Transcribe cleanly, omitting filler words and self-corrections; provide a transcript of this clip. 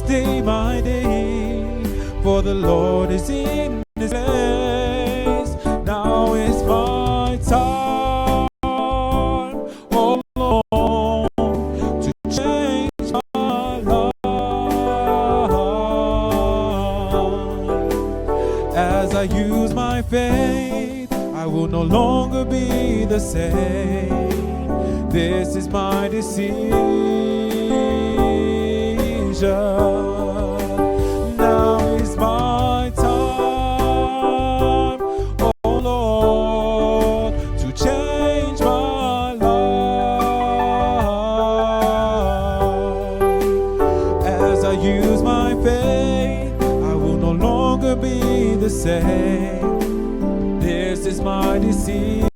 day by day, for the Lord is in His place. Now is my time, oh Lord, to change my life. As I use my faith, I will no longer be the same. This is my decision. Now is my time, oh Lord, to change my life. As I use my faith, I will no longer be the same. This is my decision.